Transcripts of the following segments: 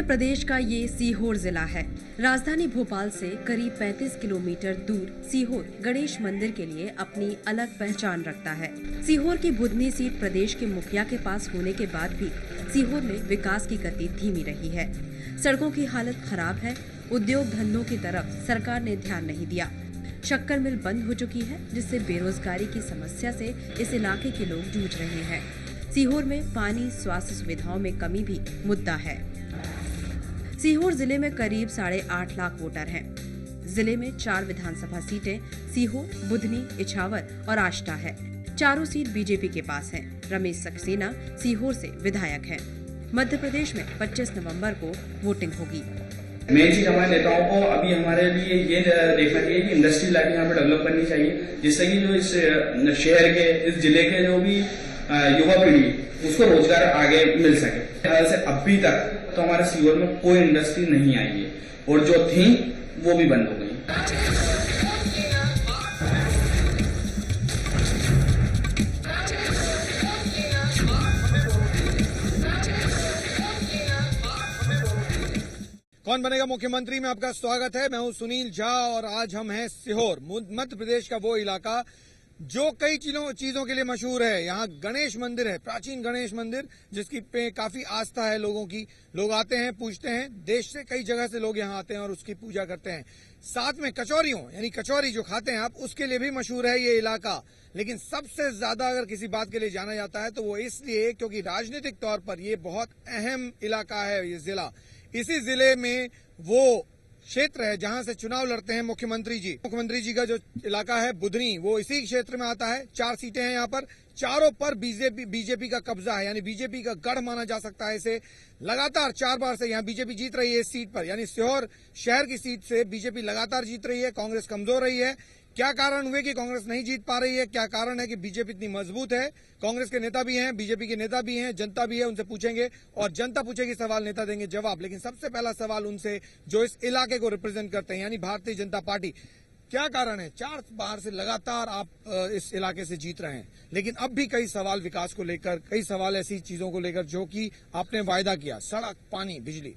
प्रदेश का ये सीहोर जिला है। राजधानी भोपाल से करीब 35 किलोमीटर दूर सीहोर गणेश मंदिर के लिए अपनी अलग पहचान रखता है। सीहोर की बुधनी सीट प्रदेश के मुखिया के पास होने के बाद भी सीहोर में विकास की गति धीमी रही है। सड़कों की हालत खराब है। उद्योग धंधों की तरफ सरकार ने ध्यान नहीं दिया। शक्कर मिल बंद हो चुकी है, जिससे बेरोजगारी की समस्या से इस इलाके के लोग जूझ रहे हैं। सीहोर में पानी, स्वास्थ्य सुविधाओं में कमी भी मुद्दा है। सीहोर जिले में करीब 8.5 लाख वोटर हैं। जिले में 4 विधानसभा सीटें सीहोर, बुधनी, इछावर और आष्टा है। चारों सीट बीजेपी के पास हैं। रमेश सक्सेना सीहोर से विधायक हैं। मध्य प्रदेश में 25 नवंबर को वोटिंग होगी। मेन चीज हमारे नेताओं को अभी हमारे लिए ये देखना चाहिए कि इंडस्ट्री लाइन यहाँ पे डेवलप करनी चाहिए, जिससे कि जो इस शहर के, इस जिले के जो भी युवा पीढ़ी उसको रोजगार आगे मिल सके। ऐसे अभी तक तो हमारे सीहोर में कोई इंडस्ट्री नहीं आई है और जो थी वो भी बंद हो गई। कौन बनेगा मुख्यमंत्री में आपका स्वागत है। मैं हूं सुनील झा और आज हम हैं सीहोर, मध्य प्रदेश का वो इलाका जो कई चीजों के लिए मशहूर है। यहाँ गणेश मंदिर है, प्राचीन गणेश मंदिर, जिसकी पे काफी आस्था है लोगों की। लोग आते हैं, पूजते हैं। देश से कई जगह से लोग यहाँ आते हैं और उसकी पूजा करते हैं। साथ में कचौरियों यानी कचौरी जो खाते हैं आप, उसके लिए भी मशहूर है ये इलाका। लेकिन सबसे ज्यादा अगर किसी बात के लिए जाना जाता है तो वो इसलिए क्योंकि राजनीतिक तौर पर ये बहुत अहम इलाका है। ये जिला, इसी जिले में वो क्षेत्र है जहां से चुनाव लड़ते हैं मुख्यमंत्री जी। मुख्यमंत्री जी का जो इलाका है बुधनी, वो इसी क्षेत्र में आता है। 4 सीटें हैं यहाँ पर। चारों पर बीजेपी का कब्जा है, यानी बीजेपी का गढ़ माना जा सकता है इसे। लगातार 4 बार से यहाँ बीजेपी जीत रही है इस सीट पर, यानी सीहोर शहर की सीट से बीजेपी लगातार जीत रही है। कांग्रेस कमजोर रही है। क्या कारण हुए कि कांग्रेस नहीं जीत पा रही है? क्या कारण है कि बीजेपी इतनी मजबूत है? कांग्रेस के नेता भी हैं, बीजेपी के नेता भी हैं, जनता भी है। उनसे पूछेंगे और जनता पूछेगी सवाल, नेता देंगे जवाब। लेकिन सबसे पहला सवाल उनसे जो इस इलाके को रिप्रेजेंट करते हैं, यानी भारतीय जनता पार्टी। क्या कारण है? 4 बार से लगातार आप इस इलाके से जीत रहे हैं, लेकिन अब भी कई सवाल विकास को लेकर, कई सवाल ऐसी चीजों को लेकर जो कि आपने वायदा किया। सड़क, पानी, बिजली।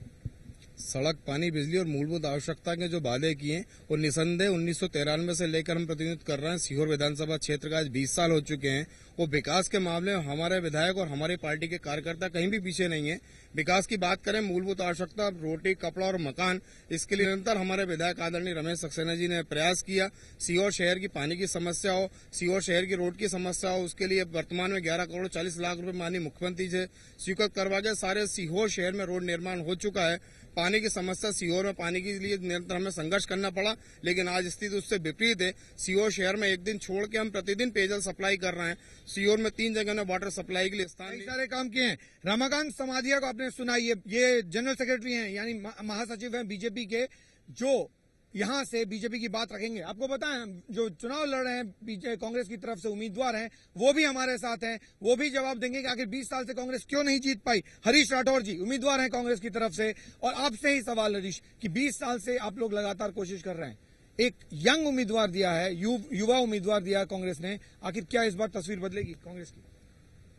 सड़क, पानी, बिजली और मूलभूत आवश्यकता के जो वादे किए और निसंदेह 1993 से लेकर हम प्रतिनिधित्व कर रहे हैं। सीहोर विधानसभा क्षेत्र का आज 20 साल हो चुके हैं। वो विकास के मामले में हमारे विधायक और हमारी पार्टी के कार्यकर्ता कहीं भी पीछे नहीं है। विकास की बात करें, मूलभूत आवश्यकता, रोटी, कपड़ा और मकान, इसके लिए निरंतर हमारे विधायक आदरणीय रमेश सक्सेना जी ने प्रयास किया। सीहोर शहर की पानी की समस्या हो, सीहोर शहर की रोड की समस्या हो, उसके लिए वर्तमान में 11 करोड़ 40 लाख रुपए माननीय मुख्यमंत्री से स्वीकृत करवा के सारे सीहोर शहर में रोड निर्माण हो चुका है। पानी की समस्या, सीहोर में पानी के लिए निरंतर हमें संघर्ष करना पड़ा, लेकिन आज स्थिति उससे विपरीत है। सीहोर शहर में एक दिन छोड़ के हम प्रतिदिन पेयजल सप्लाई कर रहे हैं। सीहोर में 3 जगह ने वाटर सप्लाई के लिए स्थान सारे काम किए हैं। रमाकांत समाधिया को आपने सुना, ये जनरल सेक्रेटरी हैं, यानी महासचिव हैं बीजेपी के, जो यहाँ से बीजेपी की बात रखेंगे। आपको बताएं, जो चुनाव लड़ रहे हैं कांग्रेस की तरफ से उम्मीदवार हैं, वो भी हमारे साथ हैं। वो भी जवाब देंगे कि आखिर 20 साल से कांग्रेस क्यों नहीं जीत पाई। हरीश राठौर जी उम्मीदवार हैं कांग्रेस की तरफ से, और आपसे ही सवाल हरीश कि 20 साल से आप लोग लगातार कोशिश कर रहे हैं, एक यंग उम्मीदवार दिया है, युवा उम्मीदवार दिया है कांग्रेस ने। आखिर क्या इस बार तस्वीर बदलेगी कांग्रेस की?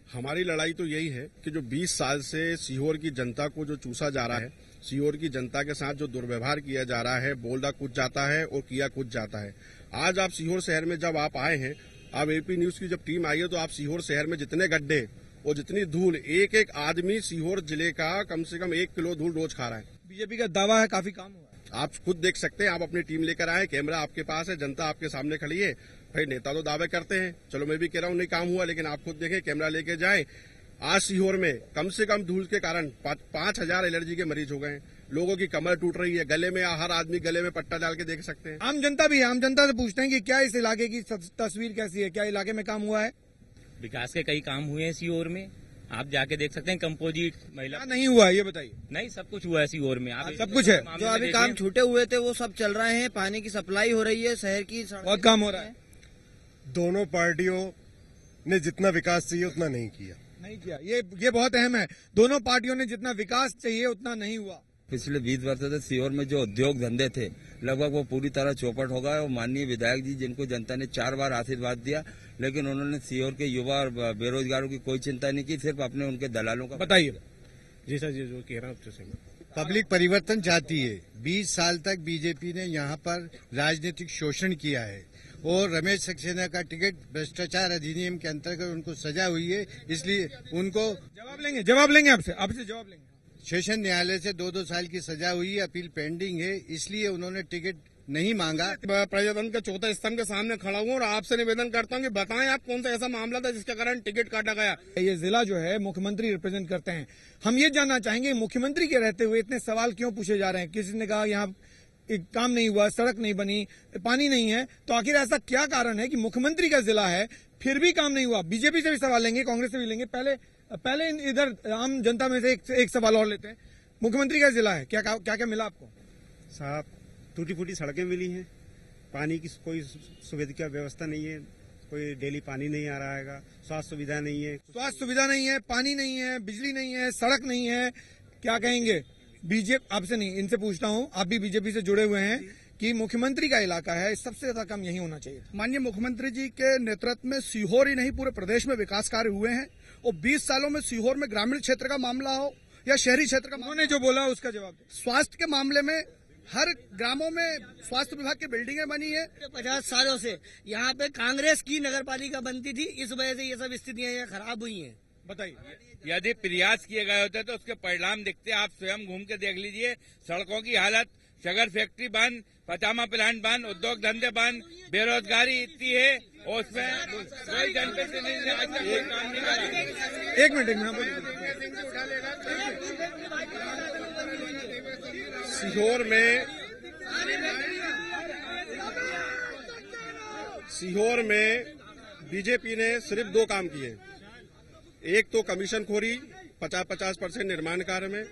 हमारी लड़ाई तो यही है कि जो 20 साल से सीहोर की जनता को जो चूसा जा रहा है, सीहोर की जनता के साथ जो दुर्व्यवहार किया जा रहा है, बोला कुछ जाता है और किया कुछ जाता है। आज आप सीहोर शहर में जब आप आए हैं, आप एपी न्यूज की जब टीम आई है, तो आप सीहोर शहर में जितने गड्ढे और जितनी धूल, एक आदमी सीहोर जिले का कम से कम 1 किलो धूल रोज खा रहा है। बीजेपी का दावा है काफी काम हुआ है। आप खुद देख सकते हैं। आप अपनी टीम लेकर आए, कैमरा आपके पास है, जनता आपके सामने खड़ी है। भाई नेता तो दावे करते हैं, चलो मैं भी कह रहा हूं नहीं काम हुआ, लेकिन आप खुद देखें, कैमरा लेके जाए। आज सीहोर में कम से कम धूल के कारण 5000 एलर्जी के मरीज हो गए हैं। लोगों की कमर टूट रही है, गले में, हर आदमी गले में पट्टा डाल के देख सकते हैं। आम जनता भी है, आम जनता से पूछते हैं कि क्या इस इलाके की तस्वीर कैसी है, क्या इलाके में काम हुआ है? विकास के कई काम हुए हैं सीहोर में, आप जाके देख सकते हैं। कंपोजिट महिला नहीं हुआ है ये बताइए। नहीं, सब कुछ हुआ है सीहोर में। आप सब कुछ है। जो अभी काम छूटे हुए थे वो सब चल रहे हैं। पानी की सप्लाई हो रही है, शहर की बहुत काम हो रहा है। दोनों पार्टियों ने जितना विकास चाहिए उतना नहीं किया। ये बहुत अहम है। दोनों पार्टियों ने जितना विकास चाहिए उतना नहीं हुआ। पिछले 20 वर्षों से सीहोर में जो उद्योग धंधे थे, लगभग वो पूरी तरह चौपट हो गए। और माननीय विधायक जी, जिनको जनता ने 4 बार आशीर्वाद दिया, लेकिन उन्होंने सीहोर के युवा और बेरोजगारों की कोई चिंता नहीं की, सिर्फ अपने उनके दलालों का। बताइए। जी सर, जी जो कह रहा हूँ पब्लिक परिवर्तन चाहती है। 20 साल तक बीजेपी ने यहाँ पर राजनीतिक शोषण किया है और रमेश सक्सेना का टिकट भ्रष्टाचार अधिनियम के अंतर्गत उनको सजा हुई है, इसलिए उनको जवाब लेंगे आपसे जवाब लेंगे। सेशन न्यायालय से 2-2 साल की सजा हुई है, अपील पेंडिंग है, इसलिए उन्होंने टिकट नहीं मांगा। प्रजातंत्र के चौथे स्तंभ के सामने खड़ा हूँ और आपसे निवेदन करता हूँ कि बताएं आप कौन सा ऐसा मामला था जिसके कारण टिकट काटा गया। ये जिला जो है मुख्यमंत्री रिप्रेजेंट करते हैं। हम ये जानना चाहेंगे मुख्यमंत्री के रहते हुए इतने सवाल क्यों पूछे जा रहे हैं। किसी ने कहा यहाँ एक काम नहीं हुआ, सड़क नहीं बनी, पानी नहीं है, तो आखिर ऐसा क्या कारण है कि मुख्यमंत्री का जिला है फिर भी काम नहीं हुआ। बीजेपी से भी सवाल लेंगे, कांग्रेस से भी लेंगे। पहले इधर आम जनता में से एक सवाल और लेते हैं। मुख्यमंत्री का जिला है, क्या क्या मिला आपको? साहब, टूटी फूटी सड़कें मिली हैं, पानी की कोई सुविधा व्यवस्था नहीं है, कोई डेली पानी नहीं आ रहा है, स्वास्थ्य सुविधा नहीं है। स्वास्थ्य सुविधा नहीं है, पानी नहीं है, बिजली नहीं है, सड़क नहीं है, क्या कहेंगे? बीजेपी आपसे नहीं, इनसे पूछता हूँ, आप भी बीजेपी से जुड़े हुए हैं कि मुख्यमंत्री का इलाका है, सबसे ज्यादा काम यही होना चाहिए। माननीय मुख्यमंत्री जी के नेतृत्व में सीहोर ही नहीं पूरे प्रदेश में विकास कार्य हुए हैं और 20 सालों में सीहोर में ग्रामीण क्षेत्र का मामला हो या शहरी क्षेत्र का, उन्होंने जो बोला उसका जवाब दे। स्वास्थ्य के मामले में हर ग्रामों में स्वास्थ्य विभाग की बिल्डिंगें बनी है। 50 सालों से यहाँ पे कांग्रेस की नगर पालिका बनती थी, इस वजह से ये सब स्थितियाँ यहाँ खराब हुई हैं। बताइए। यदि प्रयास किए गए होते तो उसके परिणाम दिखते। आप स्वयं घूम के देख लीजिए सड़कों की हालत, शुगर फैक्ट्री बंद, पचामा प्लांट बंद, उद्योग धंधे बंद, बेरोजगारी इतनी है और उसमें कोई जनप्रतिनिधि आज तक कोई काम नहीं कर रहा। एक मिनट सीहोर में बीजेपी ने सिर्फ 2 काम किए। एक तो कमीशन खोरी 50% निर्माण कार्य में,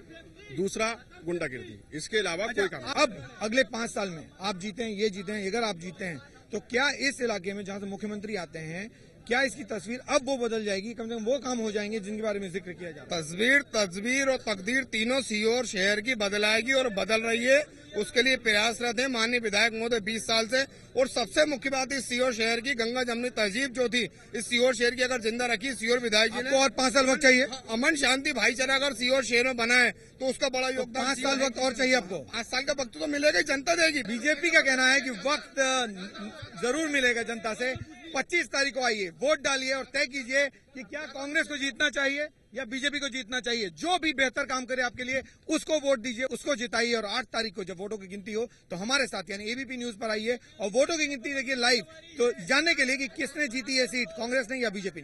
दूसरा गुंडागिर्दी, इसके अलावा कोई काम। अब अगले 5 साल में आप जीते हैं, ये जीते हैं, अगर आप जीते हैं तो क्या इस इलाके में जहां से मुख्यमंत्री आते हैं, क्या इसकी तस्वीर अब वो बदल जाएगी? कम से कम वो काम हो जाएंगे जिनके बारे में जिक्र किया जाता है। तस्वीर और तकदीर तीनों सीहोर शहर की बदलाएगी और बदल रही है। उसके लिए प्रयासरत है माननीय विधायक महोदय 20 साल से। और सबसे मुख्य बात इस सीहोर शहर की गंगा जमनी तहजीब जो थी, इस सीहोर शहर की अगर जिंदा रखी सीहोर विधायक जी ने। और 5 साल वक्त चाहिए। अमन शांति भाईचारा अगर सीहोर शहर में बना है तो उसका बड़ा योगदान। 5 साल वक्त और चाहिए आपको? 5 साल का वक्त तो मिलेगा, जनता देगी। बीजेपी का कहना है कि वक्त जरूर मिलेगा जनता से। 25 तारीख को आइए, वोट डालिए और तय कीजिए कि क्या कांग्रेस को जीतना चाहिए या बीजेपी को जीतना चाहिए। जो भी बेहतर काम करे आपके लिए उसको वोट दीजिए, उसको जिताइए। और 8 तारीख को जब वोटों की गिनती हो तो हमारे साथ यानी एबीपी न्यूज पर आइए और वोटों की गिनती देखिए लाइव, तो जानने के लिए कि किसने जीती है सीट, कांग्रेस ने या बीजेपी ने।